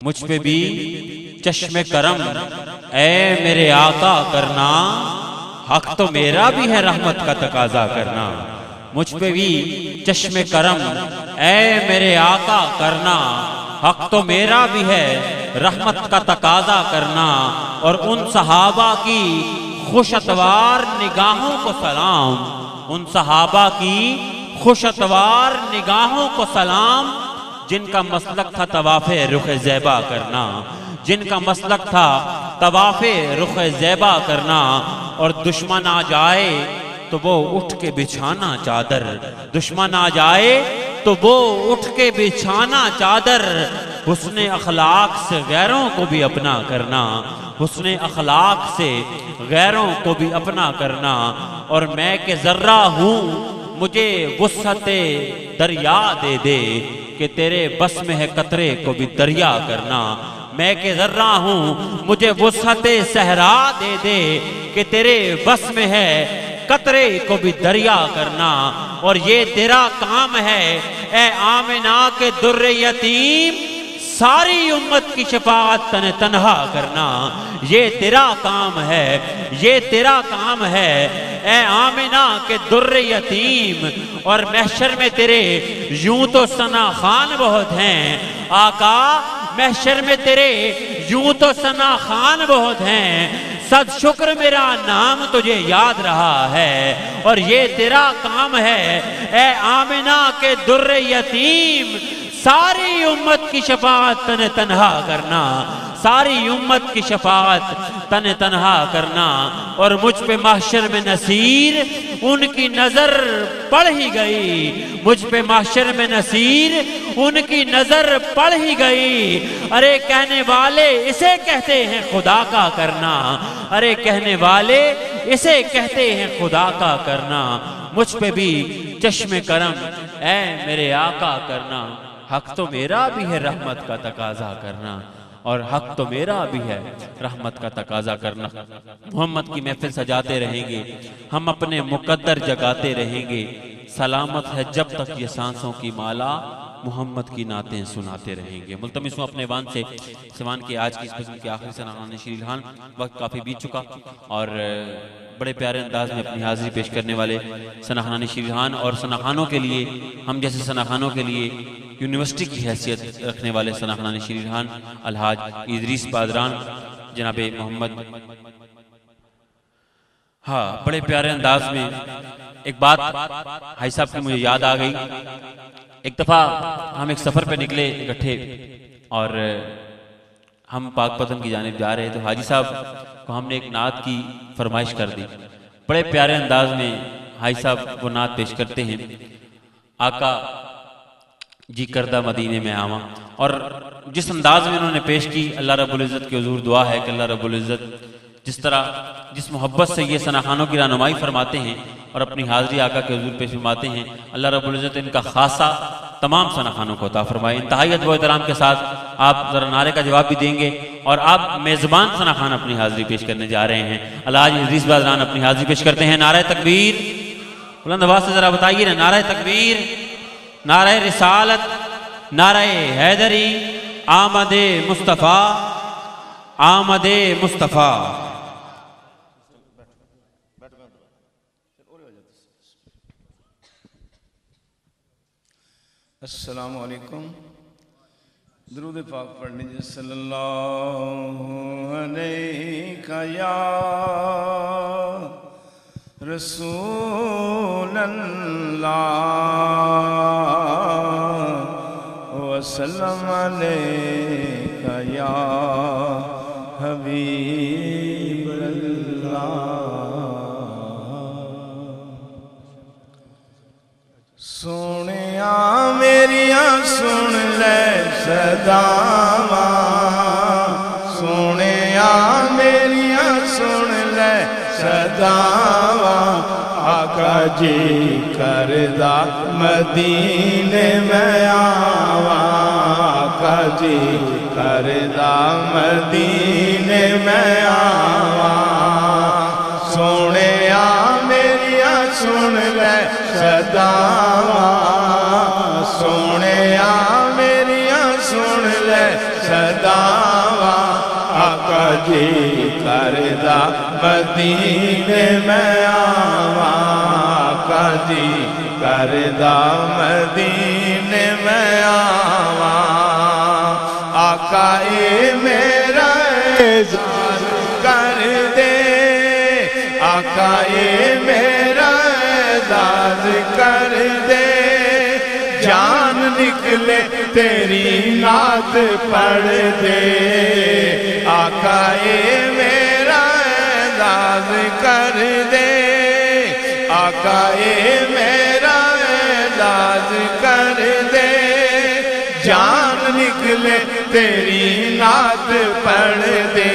مجھ پہ بھی چشم کرم اے میرے آقا کرنا، حق تو میرا بھی ہے رحمت کا تقاضا کرنا۔ مجھ پہ بھی چشم کرم اے میرے آقا کرنا، حق تو میرا بھی ہے رحمت کا تقاضا کرنا۔ اور ان صحابہ کی خوش اتوار نگاہوں کو سلام، ان صحابہ کی خوش اتوار نگاہوں کو سلام، جن کا مسلک تھا طواف رخ زیبا کرنا، جن کا مسلک تھا طواف رخ زیبا کرنا۔ اور دشمن آ جائے تو وہ اٹھ کے بچھانا چادر، دشمن آ جائے تو وہ اٹھ کے بچھانا چادر۔ حسن اخلاق سے غیروں کو بھی اپنا کرنا، حسن اخلاق سے غیروں کو بھی اپنا کرنا۔ اور میں کہ ذرہ ہوں مجھے وسعت دریا دے دے، کہ تیرے بس میں ہے قطرے کو بھی دریا کرنا۔ میں کہ ذرہ ہوں مجھے وسعت صحرا دے دے، کہ تیرے بس میں ہے قطرے کو بھی دریا کرنا۔ اور یہ تیرا کام ہے اے آمنہ کے در یتیم، ساری امت کی شفاعت تن تنہا کرنا۔ یہ تیرا کام ہے، یہ تیرا کام ہے اے آمنہ کے در یتیم۔ اور محشر میں تیرے یوں تو ثنا خان بہت ہیں آقا، محشر میں تیرے یوں تو ثنا خان بہت ہیں، صد شکر میرا نام تجھے یاد رہا ہے۔ اور یہ تیرا کام ہے اے آمنہ کے در یتیم، ساری امت کی شفاعت تن تنہا کرنا، ساری امت کی شفاعت تن تنہا کرنا۔ اور مجھ پہ محشر میں نصیر ان کی نظر پڑ ہی گئی، مجھ پہ محشر میں نصیر ان کی نظر پڑ ہی گئی۔ ارے کہنے والے اسے کہتے ہیں خدا کا کرنا، ارے کہنے والے اسے کہتے ہیں خدا کا کرنا۔ مجھ پہ بھی چشم کرم اے میرے آقا کرنا، حق تو میرا بھی ہے رحمت کا تقاضا کرنا، اور حق تو میرا بھی ہے رحمت کا تقاضا کرنا۔ محمد کی محفل سجاتے رہیں گے، ہم اپنے مقدر جگاتے رہیں گے، سلامت ہے جب تک یہ سانسوں کی مالا، محمد کی نعتیں سناتے رہیں گے۔ ملتمس ہوں اپنے وان سے سوان کے آج کی اس قسم کے آخری ثناخوان شیریں الحان، وقت کافی بیت چکا، اور بڑے پیارے انداز میں اپنی حاضری پیش کرنے والے ثناخوان شیریں الحان اور ثناخوانوں کے لیے، ہم جیسے ثناخوانوں کے لیے یونیورسٹی کی حیثیت رکھنے والے ثناخوان شیریں الحان الحاج ادریس بادران جناب محمد، ہاں بڑے پیارے انداز میں ایک بات بھائی صاحب کی مجھے یاد آ گئی۔ ایک دفعہ ہم ایک سفر پہ نکلے اکٹھے، اور ہم پاک پتن کی جانب جا رہے، تو حاجی صاحب کو ہم نے ایک نعت کی فرمائش کر دی۔ بڑے پیارے انداز میں حاجی صاحب وہ نعت پیش کرتے ہیں، آقا جی کردہ مدینے میں آواں۔ اور جس انداز میں انہوں نے پیش کی، اللہ رب العزت کی حضور دعا ہے کہ اللہ رب العزت جس طرح جس محبت سے یہ ثناخوانوں کی رہنمائی فرماتے ہیں اور اپنی حاضری آقا کے حضور پیش فرماتے ہیں، اللہ رب العزت ان کا خاصہ تمام ثناخوانوں کو عطا فرمائے۔ انتہائی ادب و احترام کے ساتھ آپ ذرا نعرے کا جواب بھی دیں گے، اور آپ میزبان ثناخوان اپنی حاضری پیش کرنے جا رہے ہیں۔ الحاج ادریس بادران اپنی حاضری پیش کرتے ہیں۔ نعرہ تکبیر، بلند آواز سے ذرا بتائیے نا، نعرہ تکبیر، نعرہ رسالت، نعرہ حیدری، آمد مصطفیٰ، آمد مصطفیٰ۔ السلام علیکم، درود پاک پڑھنے جی صلی اللہ علیہ یا رسول اللہ، وسلم علیہ یا حبیب اللہ۔ سونیا میریاں سن لے صداواں، سونیا میریاں سن لے صداواں، آقا جی کردہ مدینے میں آواں، آقا جی کردہ مدینے میں آواں۔ سونیا میریاں سن لے صداواں، سونیا میریاں سن لے صداواں، جی کردا مدینے میں آواں آقا جی کردا مدینے میں آواں آقا اے میرا اعزاز کر دے آقا اے میرا اعزاز کر دے جان نکلے تیری نعت پڑھ دے آقا اے میرا اعزاز کر دے آقا اے میرا اعزاز کر دے جان نکلے تیری نعت پڑھ دے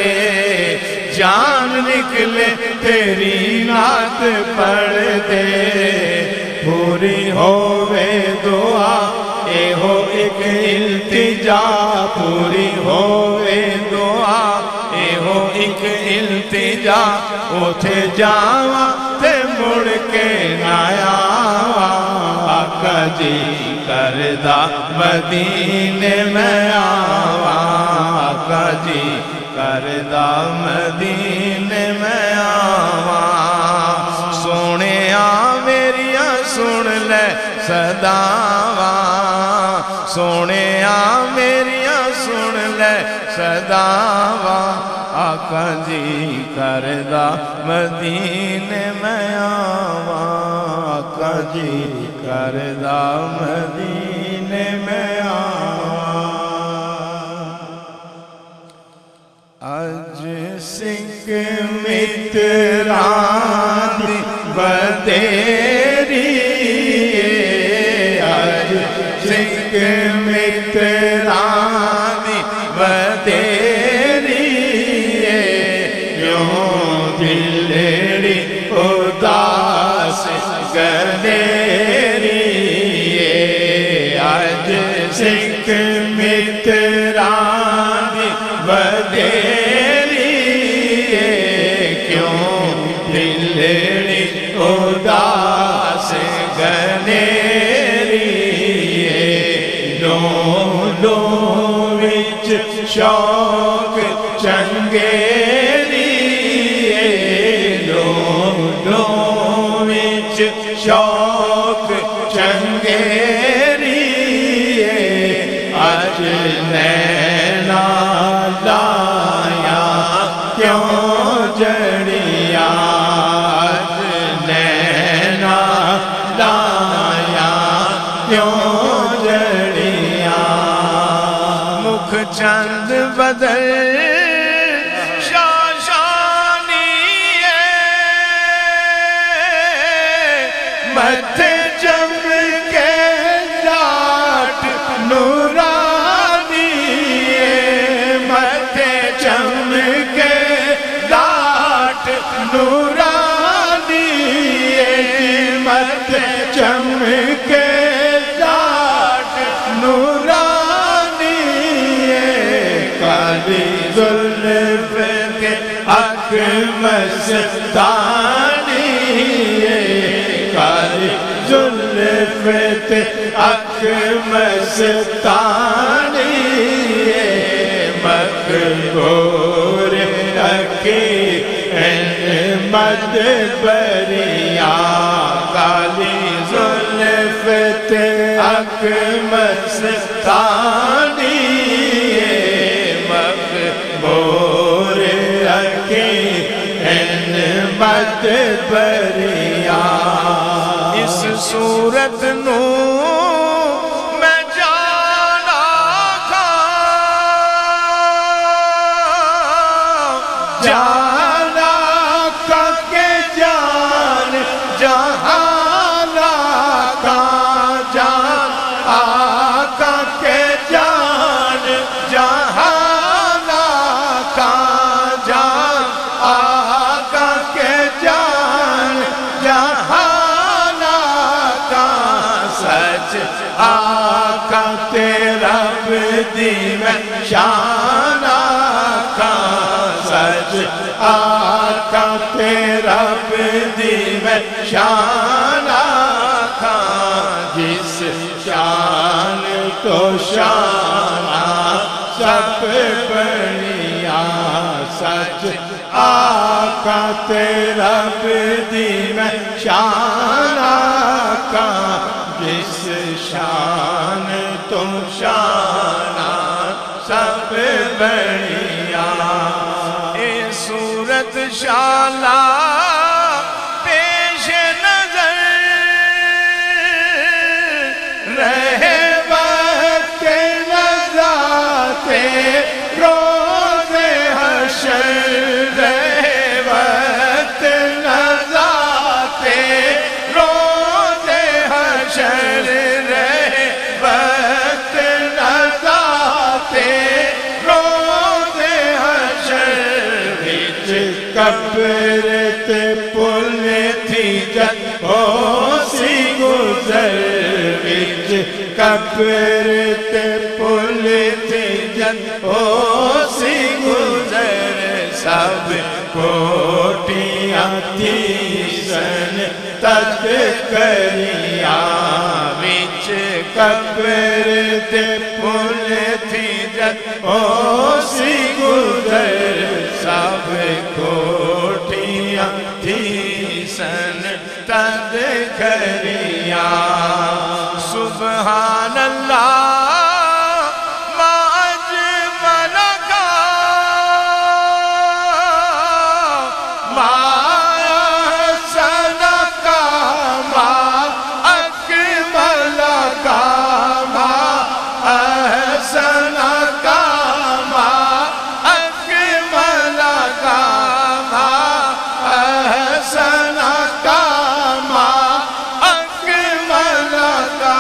جان نکلے تیری نعت پڑھ دے پوری ہووے دعا اے ہو ایک التجا پوری ہووے دعا اے ہو ایک التجا اوتھے جاواں تے مڑ کے نہ آواں آقا جی کردا مدینے میں آواں آقا جی کردا مدینے میں آواں سونیا میریاں سن لے صداواں سونیا میریاں سن لے صداواں آقا جی کردا مدینے میں آواں آقا جی کردا مدینے میں آواں اج سنگ متراں دی بدیری اج سنگ متراں دی بدیری یوں دلڑی اداس گنیری اج سنگ متراں دی بدیری کیوں دلڑی اداس گنیری لو لو وچ شوق چنگیری لو لو وچ شوق چنگیری اج نینا لایا کیوں جڑیا اج نینا لایا کیوں جڑیا مکھ چند بدل شاشانی متھے جم کے لاٹ نورانی متھے جم کے لاٹ نورانی متھے جم کے لاٹ نورانی کالی زلف کے حق مستانی کالی زلف کے حق مستانی مقبول رکھی احمد بریا کالی زلف کے حق مستانی مقبول رکھی احمد بریا اس صورت نو میں جانا تھا جانا کا کے جان جہانا کا جان آقا کے جان جہانا کا جان آقا کے جان جہانا کا سچ آقا تیرا بدی میں شان آقا سچ آقا تیرا بدی میں شان آقا جس شان تو شان سب بڑیا سچ آقا تیرا بدی میں شان آقا جس شان تم شان سب بڑھیا اے صورت شالا پیش نظر رہے وقت نظراتے روز حشر رہے وقت نظراتے روز حشر رہے وقت نظراتے روز حشر وچ قبر تے پل تھی جد ہو سی گزر وچ قبر تے پل تھی جد ہو سی گزر سب کوٹیاں تھی سن تذکریہ وچ قبر تے پل تھی جد ہو سی گزر سب کوٹیاں تھی سن تذکریہ سبحان اللہ ما اجمل کا ما احسن کا ما اکمل کا ما احسن کا ما اکمل کا ما احسن کا ما اکمل کا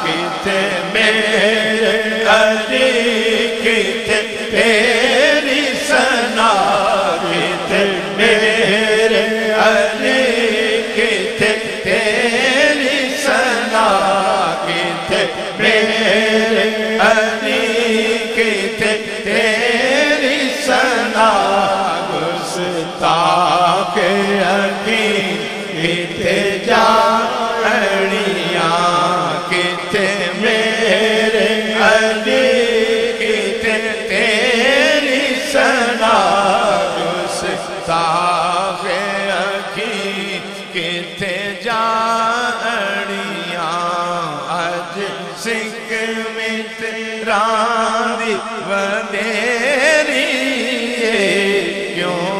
کتے میرے علی کتے تیری ثنا کتے میرے علی کتے تیری ثنا کتے میرے علی کتے تیری ثنا گستاخ حکیم کتے جانڑیاں کتے میرے علی کتے تیری ثنا گستاخ حکیم کتے جانڑیاں اج سکھ متراں دی ودیری کیوں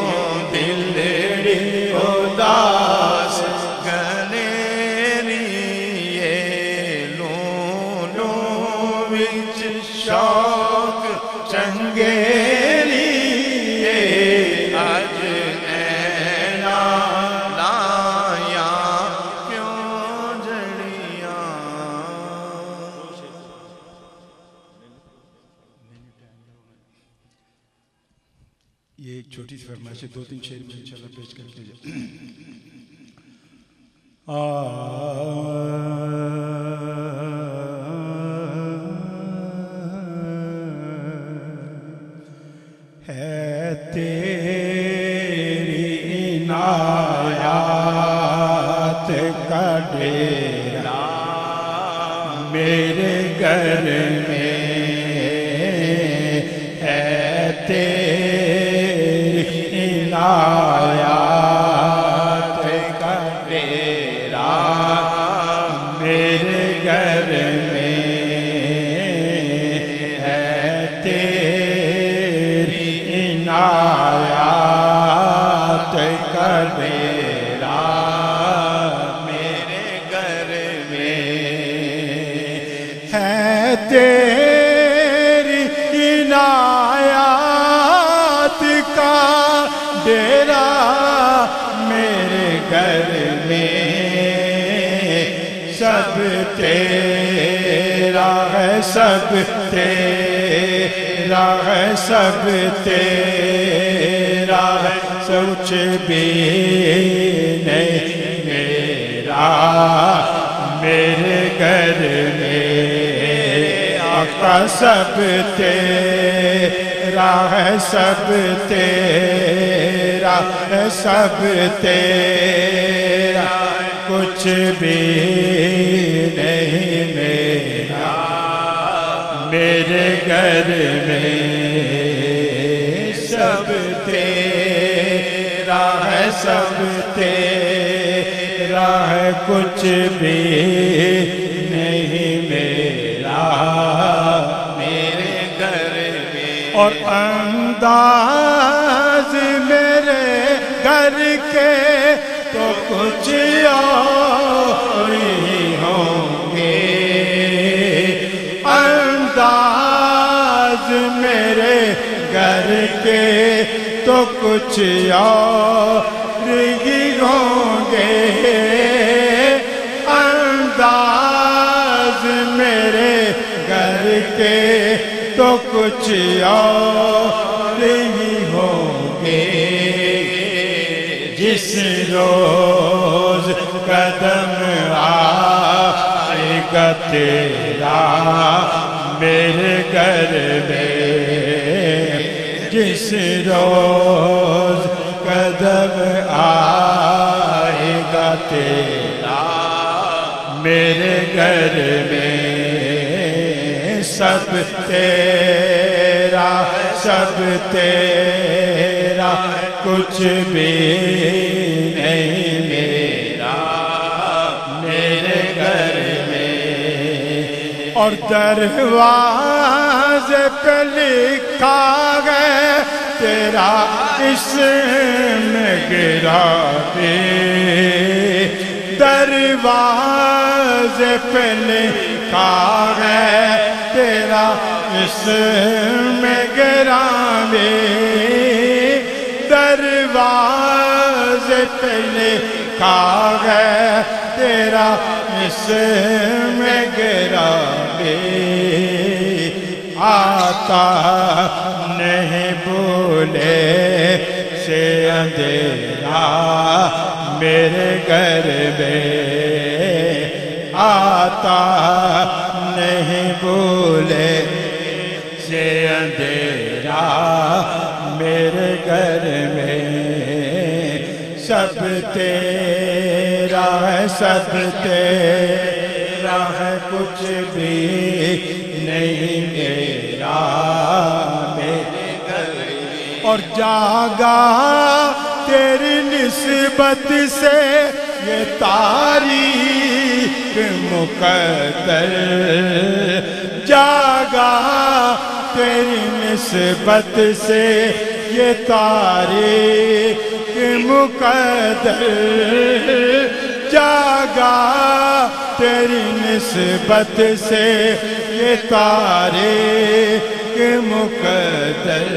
دلڑی اداس گلیری لوں لوں وچ شوق چنگیری اج اینا لایا کیوں جڑیاں یہ ایک چھوٹی سی فرمائش ہے 2-3 شعر میں انشاءاللہ پیش کر کے ہے تیری عنایات کا ڈیرا میرے گھر میں ہے تیری عنایات کا ڈیرا میرے گھر میں ہے تیری عنایات کا ڈیرا میرے گھر میں ہے تیری عنایات کا ڈیرا میرے گھر میں سب تیرا ہے سب تیرا ہے سب تیرا ہے سوچ بھی نہیں میرا میرے گھر میں آقا سب تیرا ہے سب تیرا ہے سب تیرا کچھ بھی نہیں میرا میرے گھر میں سب تیرا ہے سب تیرا ہے کچھ بھی نہیں میرا میرے گھر میں اور انداز میرے گھر کے تو کچھ اور ہی ہوں گے انداز میرے گھر کے تو کچھ اور ہی ہوں گے انداز میرے گھر کے تو کچھ اور ہی ہوں گے جس روز قدم آئے گا تیرا میرے گھر میں جس روز قدم آئے گا تیرا میرے گھر میں سب تیرا کچھ بھی نہیں میرا میرے گھر میں اور دروازے پہ لکھا ہے تیرا اسم گرامی دروازے پہ لکھا ہے تیرا اسم گرامی دروازے پہ لکھا ہے تیرا اسم گرامی آتا نہیں بھولے سے اندھیرا میرے گھر میں آتا نہیں بھولے سے اندھیرا میرے گھر میں سب تیرا ہے کچھ بھی نہیں میرا میرے گھر میں اور جاگا تیری نسبت سے یہ تاریخ مقدر جاگا تیری نسبت سے یہ تاریخ مقدر جاگا تیری نسبت سے یہ تاریخ مقدر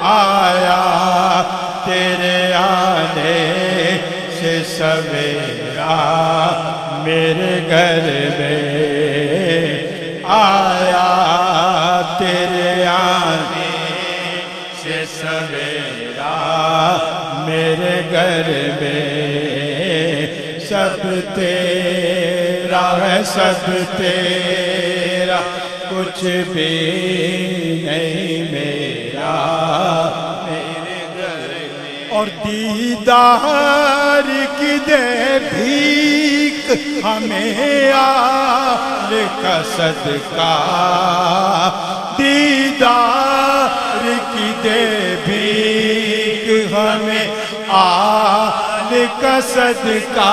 آیا تیرے آنے سے سویرا میرے گھر میں آیا تیرے آنے سے سویرا میرے گھر میں سب تیرا ہے کچھ بھی نہیں میرا میرے گھر میں اور دیدار کی دے بھیک ہمیں آل کا صدقہ دیدار کی دے بھیک ہمیں آل کا صدقہ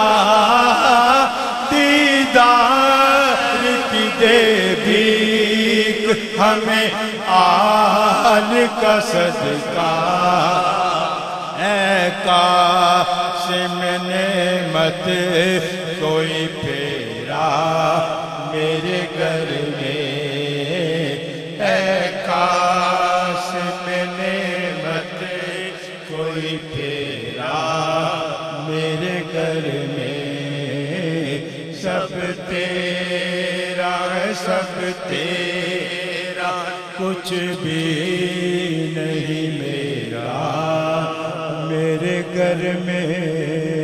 دیدار کی دے بھیک ہمیں آل کا صدقہ اے قاسم نعمت کوئی پھیرا میرے گھر میں اے قاسم نعمت کوئی پھیرا میرے گھر میں سب تیرا کچھ بھی نہیں میرا میرے گھر میں